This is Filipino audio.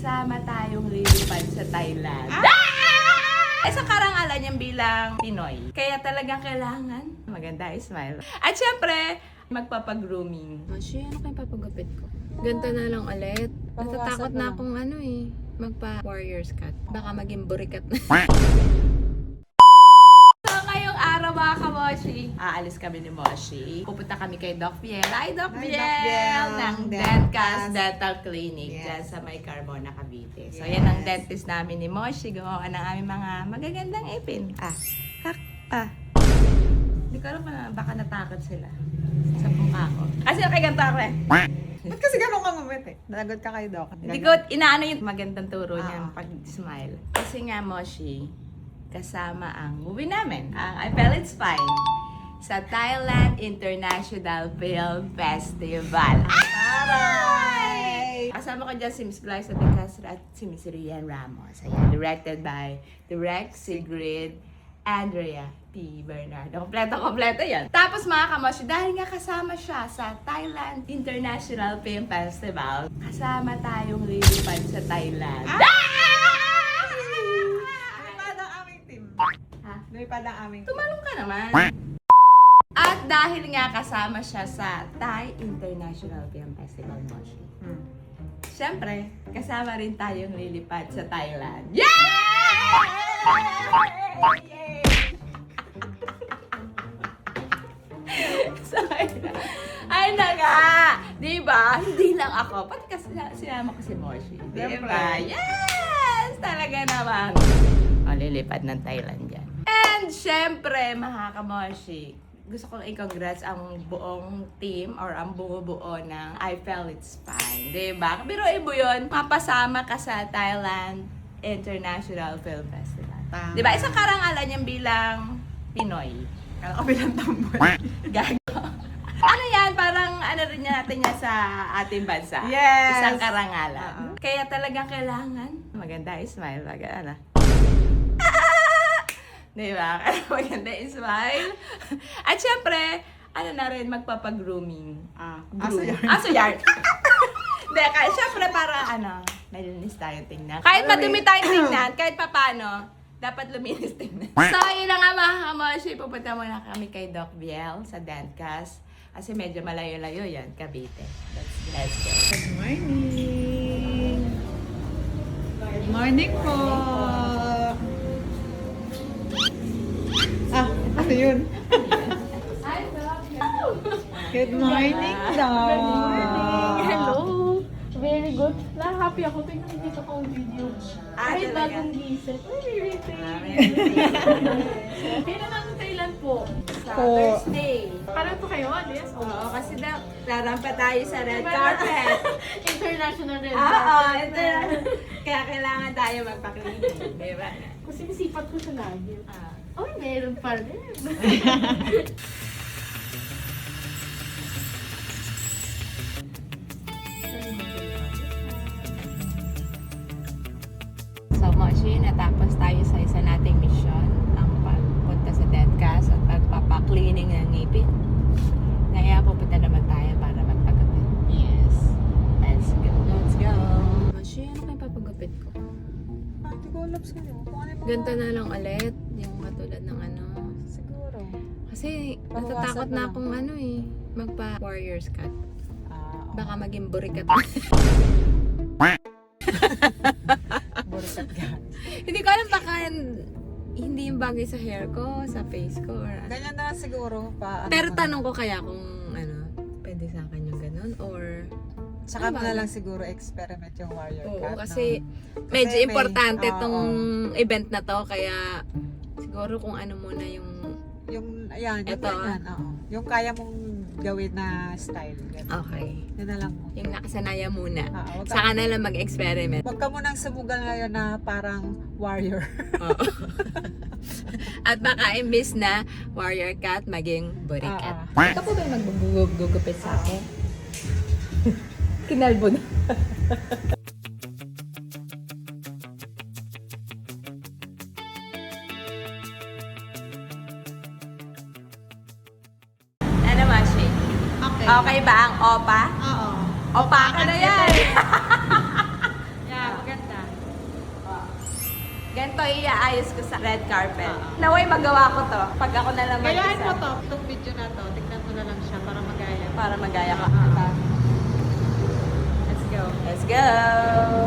kasama tayong lilipad sa Thailand. Sa karangalan niyang bilang Pinoy. Kaya talagang kailangan maganda smile. At syempre, magpapag-grooming. Mashi, ano kayong papagupit ko? Ganto na lang ulit. Natatakot na akong magpa-warriors cut. Baka maging burikat na. So, ngayong araw mga kamoshi, aalis kami ni Moshi. Pupunta kami kay Doc Biel. Ay, Doc Hi, Biel! Doc Biel! Ng Dentcast Dentcast Dental Clinic Yes. dyan sa may Carmona, Cavite. So, Yes. yan ang dentist namin ni Moshi. Gumawa ng aming mga magagandang ipin. Hindi ko alam na baka natakot sila sa mukha ko. Kasi nakaganto ako eh. Ba't kasi gano'n ka ngumit eh? Nalagot ka kay Doc. Hindi ko inaano yung magandang turo niya Ah. pag-smile. Kasi nga, Moshi, kasama ang movie namin, ang I Felt It's Fine, sa Thailand International Film Festival. Aray! Kasama ko dyan si Miss Glyza de Castro at si Miss Rian Ramos. Ayan, directed by Direct Sigrid Andrea P. Bernardo. Kompleto yan. Tapos mga kamoshi, dahil nga kasama siya sa Thailand International Film Festival, kasama tayong lilipad sa Thailand. Lumipad ang aming team. Ha? Lumipad ang aming team. Tumalong ka naman. At dahil nga kasama siya sa Thai International Film Festival, Moshi. Siyempre, kasama rin tayong lilipad sa Thailand. So, ay na nga! Diba? Hindi lang ako. Pati kasi sinama ko si Moshi. Siyempre. Diba? Yes! Talaga naman. O, lilipad ng Thailand yan. And syempre, mga kamoshi, gusto kong i-congrats ang buong team or ang buo-buo ng I Felt It's Fine. Diba? Pero ibo yun, mapasama ka sa Thailand International Film Festival. Tama. Diba? Isang karangalan niyang bilang Pinoy. Kala ko bilang tambol. Gago. Ano yan? Parang ano rin natin yan sa ating bansa. Yes. Isang karangalan. Kaya talagang kailangan maganda smile. Ano? Diba? Kaya maganda smile. At syempre, ano na rin, magpapag-grooming. Aso yarn. Aso yarn. Hindi, kaya syempre para malinis tayo tingnan. Kahit madumi tayong tingnan, kahit papano, dapat luminis tingnan. So, yun na nga mga kamoshi, pupunta muna kami kay Doc Biel sa Dentcast. Kasi medyo malayo-layo yan, Cavite. Let's go. Good morning! Good morning po! Ano yun? Hi, Doc. Good morning, Doc! Hello! Very good. Na-happy ako. Tingnan dito ko ang video. Kahit talaga? bagong gising. Ay, kailan ang Thailand po? Sa Thursday. Parang to kayo, alias? Oo, kasi rarampa tayo sa red carpet. International Red Oo, Carpet. ito. Kaya kailangan tayo magpa-cleaning. Diba? Kasi sinisipat ko siya lagi. Ah. Oh, meron pa rin. So, Moshi, natapos tayo sa isa nating mission, ang pagpunta sa Dentcast at pagpapa-cleaning ng ngipin. Ngayon, pupunta naman tayo para magpagupit. Yes. Let's go. Let's go. Mashi, ano kayong papagupit ko? Hindi ko alam sa'yo. Kung ano yung mga- Ganto na lang ulit. Yung katulad ng Siguro. Kasi Pabawasan natatakot mo na lang. akong magpa-warriors cut. Baka maging burikat na. Burikat ka. Hindi ko alam baka hindi yung bagay sa hair ko, sa face ko, or ano. Ganyan na lang siguro. Pero tanong ko kaya kung pwede sa akin yung ganun, or Saka ano mo ba? na lang siguro experiment yung warrior oo, cut. kasi no? medyo may- importante oo. tong event na to, kaya siguro kung ano muna yung Yung, ayan, yung Ito, ganyan. Oo. Yung kaya mong gawin na style. Ganyan. okay, Yun na lang mo. yung nakasanaya muna. Wag ka, Saka na lang mag-experiment. wag ka munang sumugal ngayon na parang warrior. Oo. At baka imbis na warrior cat, maging burikat. Ito po ba yung maggugupit sa akin? Kinalbo na. Ano, Moshi? Okay ba ang opa? Oo. Opa ka na yan! Yeah, maganda Ito iaayos ko sa red carpet. Naway magawa ko to. Pag ako na lang Gayahin mag-isa. mo to. Itong video na to. Tignan mo na lang siya para magaya. Para magaya ka. Ah, ah. Let's go. Let's go!